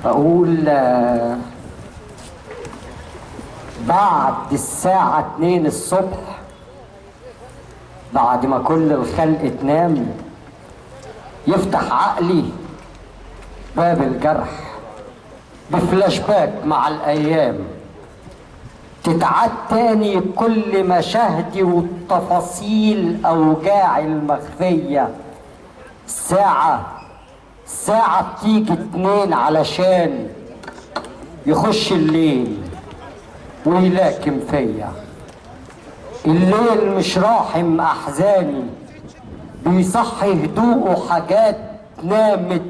أقول بعد الساعة 2 الصبح، بعد ما كل الخلق تنام، يفتح عقلي باب الجرح بفلاش باك مع الأيام، تتعاد تاني كل مشاهدي والتفاصيل أوجاعي المخفية. الساعة بتيجي 2 علشان يخش الليل ويلاكم فيا. الليل مش راحم أحزاني، بيصحي هدوءه حاجات نامت،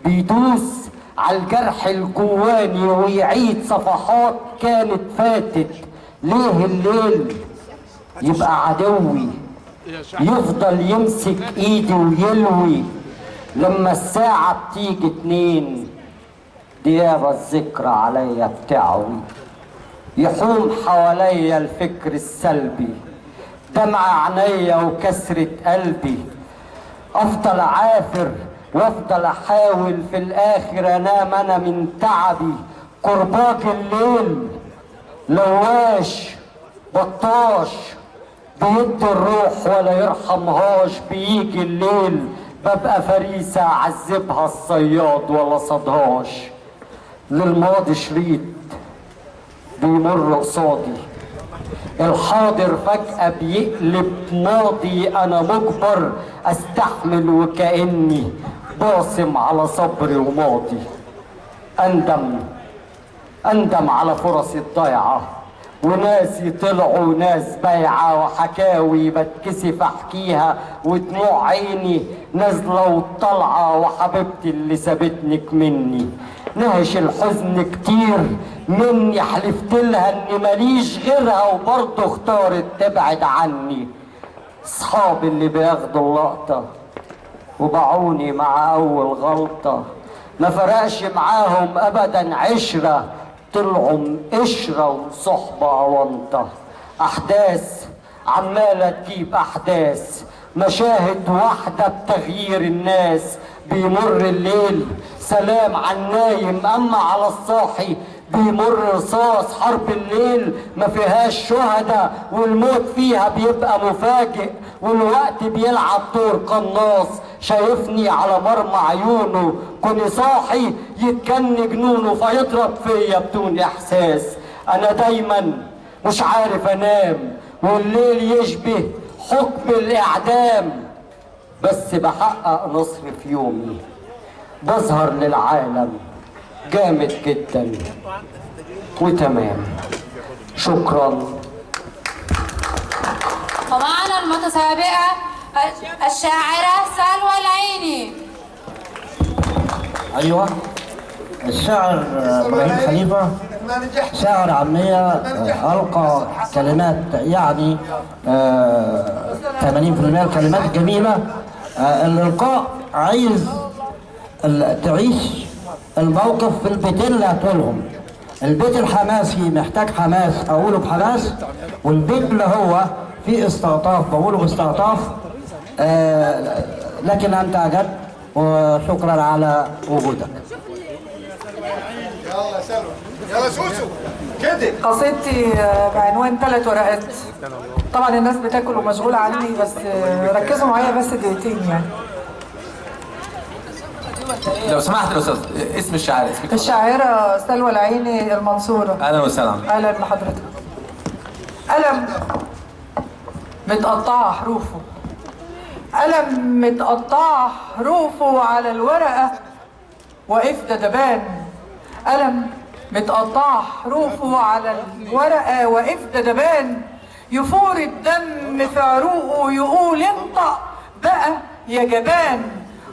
بيدوس على الجرح الجواني ويعيد صفحات كانت فاتت. ليه الليل يبقى عدوي، يفضل يمسك ايدي ويلوي؟ لما الساعة بتيجي 2 ديابة الذكرى عليا بتعوي، يحوم حواليا الفكر السلبي، دمع عينيا وكسرة قلبي. افضل عافر وافضل احاول، في الاخر انام انا من تعبي. قرباك الليل لواش بطاش، بيدي الروح ولا يرحمهاش. بيجي الليل ببقى فريسة عذبها الصياد ولا صدهاش. للماضي شريط بيمر قصادي، الحاضر فجأة بيقلب ماضي. أنا مجبر أستحمل وكأني باصم على صبري وماضي. أندم على فرصي الضايعة، وناسي طلعوا ناس بايعة، وحكاوي بتكسف أحكيها ودموع عيني نازلة وطالعة. وحبيبتي اللي سابتنك مني نهش الحزن كتير مني، حلفتلها اني ماليش غيرها وبرضه اختارت تبعد عني. اصحابي اللي بياخدوا اللقطة وباعوني مع اول غلطة، ما فرقش معاهم ابدا عشرة، طلعوا قشرة وصحبة اونطة. احداث عمالة تجيب احداث، مشاهد واحدة بتغيير الناس. بيمر الليل سلام على النايم، اما على الصاحي بيمر رصاص. حرب الليل ما فيهاش شهداء، والموت فيها بيبقى مفاجئ، والوقت بيلعب دور قناص. شايفني على مرمى عيونه، كوني صاحي يتجن جنونه، فيضرب فيا بدون احساس. انا دايما مش عارف انام، والليل يشبه حكم الاعدام، بس بحقق نصر في يومي، بظهر للعالم جامد جدا وتمام. شكرا. ومعنا المتسابقة الشاعرة سلوى العيني. ايوه، الشاعر ابراهيم خليفه شاعر عاميه، القى كلمات يعني 80% الكلمات جميله. الالقاء عايز تعيش الموقف في البيتين اللي هتقولهم. البيت الحماسي محتاج حماس اقوله بحماس، والبيت اللي هو فيه استعطاف بقوله باستعطاف. لكن انت عجبت، وشكرا على وجودك. يلا سلوى، يلا سوسو كده. قصيدتي بعنوان 3 ورقات. طبعا الناس بتاكل ومشغوله عني، بس ركزوا معايا بس دقيقتين يعني. لو سمحت يا استاذ، اسم الشاعر؟ الشاعره سلوى العيني المنصوره. اهلا وسهلا. اهلا بحضرتك. قلم متقطعه حروفه، قلم متقطعه حروفه على الورقه وقف دبان. قلم متقطعه حروفه على الورقه وقف دبان، يفور الدم في عروقه يقول انطق بقى يا جبان.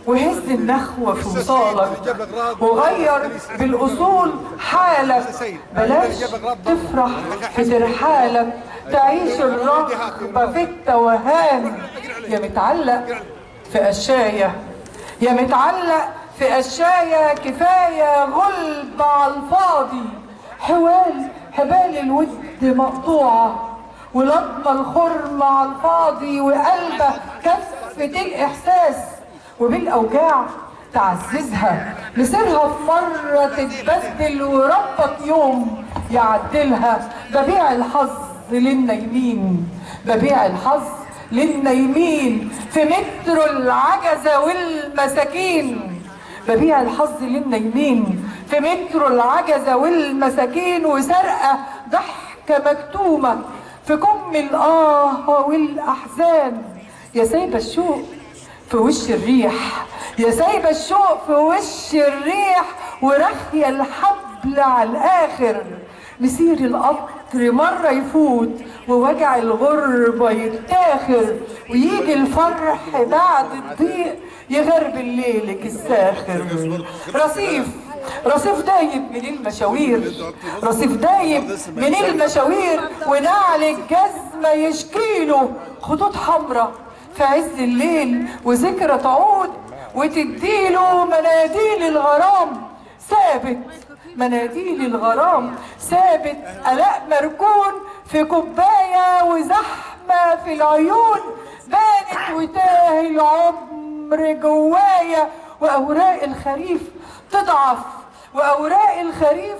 وهز النخوة في وصالك وغير بالأصول حالك، بلاش تفرح في ترحالك، تعيش الرغبة في التوهان. يا متعلق في قشاية، يا متعلق في قشاية، كفاية غلب على الفاضي. حبال الود مقطوعة، ولطمة الخرم على الفاضي، وقلبه كفة الإحساس وبالأوجاع تعززها، مسيرها في مرة تتبدل وربك يوم يعدلها. ببيع الحظ للنايمين، ببيع الحظ للنايمين في مترو العجزة والمساكين، ببيع الحظ للنايمين في مترو العجزة والمساكين، وسرقة ضحكة مكتومة في كم الآه والأحزان. يا سايبة الشوق في وش الريح، يا سايبة الشوق في وش الريح، ورخية الحبل على الآخر. مسير القطر مرة يفوت ووجع الغربة يتاخر، ويجي الفرح بعد الضيق يغرب ليلك الساخر. رصيف دايب من المشاوير، رصيف دايب من المشاوير، ونعل الجزمة يشكيله خطوط حمرا في عز الليل، وذكرى تعود وتديله مناديل الغرام ثابت، مناديل الغرام ثابت. قلق مركون في كوباية وزحمة في العيون، بانت وتاه العمر جوايا، وأوراق الخريف تضعف، وأوراق الخريف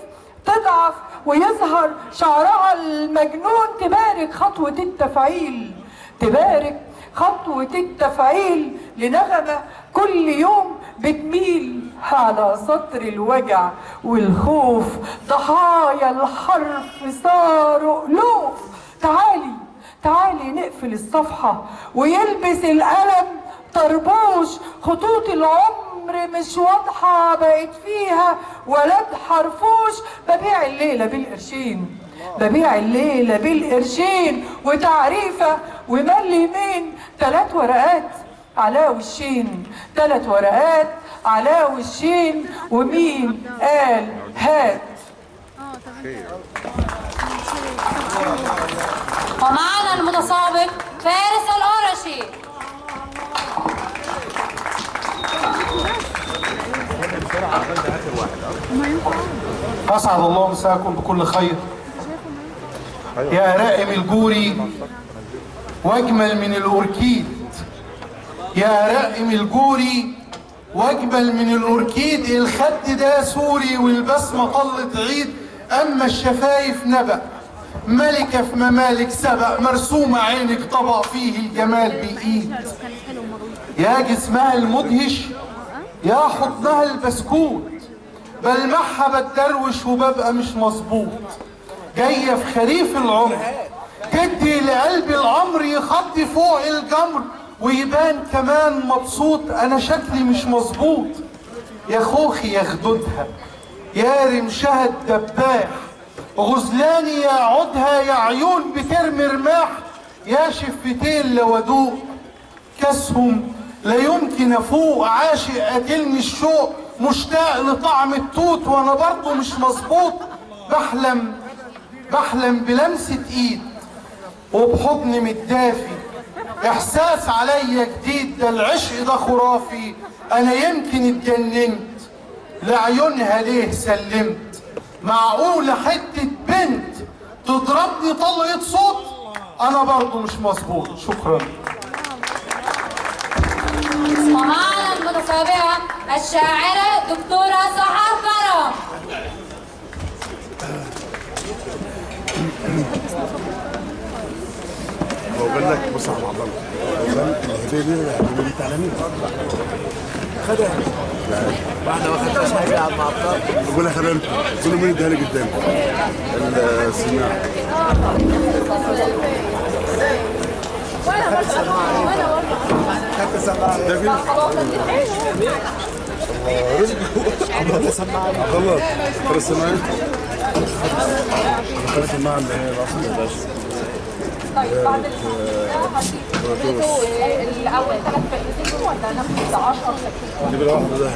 تضعف، ويظهر شعرها المجنون. تبارك خطوة التفعيل، تبارك خطوة التفعيل لنغمة كل يوم بتميل على سطر الوجع والخوف. ضحايا الحرف صاروا ألوف. تعالي نقفل الصفحة ويلبس القلم طربوش. خطوط العمر مش واضحة بقت فيها ولد حرفوش. ببيع الليلة بالقرشين، ببيع الليلة بالقرشين، وتعريفة ومليمين. 3 ورقات على وشين، 3 ورقات على وشين، ومين قال هات. ومعنا المتسابق فارس القرشي. أسعد الله مساكم بكل خير. يا رائم الجوري واجمل من الأوركيد، يا رائم الجوري واجمل من الأوركيد. الخد ده سوري والبسمة طلت عيد، أما الشفايف نبأ ملكة في ممالك سبق، مرسومة عينك طبق فيه الجمال بإيد. يا جسمها المدهش، يا حضنها البسكوت، بلمحها بتدروش وببقى مش مظبوط. جاية في خريف العمر تدي لقلبي العمر، يخضي فوق الجمر ويبان كمان مبسوط. أنا شكلي مش مظبوط. يا خوخي يا خدودها، يا رمشها الدباح، غزلاني يا عودها، يا عيون بترمي رماح. يا شفتين لو ادوق كاسهم لا يمكن افوق. عاشق قاتلني الشوق، مشتاق لطعم التوت وانا برضه مش مظبوط. بحلم بلمسة ايد وبحضن متدافي، احساس عليا جديد. ده العشق ده خرافي، انا يمكن اتجننت لعيونها ليه سلمت. معقولة حتة بنت تضربني طلقة صوت؟ انا برضو مش مظبوط. شكرا. ومعنا المتسابقة الشاعرة دكتورة سحر كرم. بقول لك بص يا عبد الله، الهديه دي بتاع مين؟ خدها واحده ما خدتهاش حاجه يا عم عبد الله. بقول لك خدها انت، كل مين اداها لي قدامي؟ السماعه. خدت سماعه. خدت سماعه. ده فين؟ عبد الله سماعه. عبد الله خد السماعه. خد السماعه اللي هي الاصل يا باشا. طيب بعد الأول 3 كلمتين ولا ناخد 10 كلمتين؟ نجيب الواحدة ده.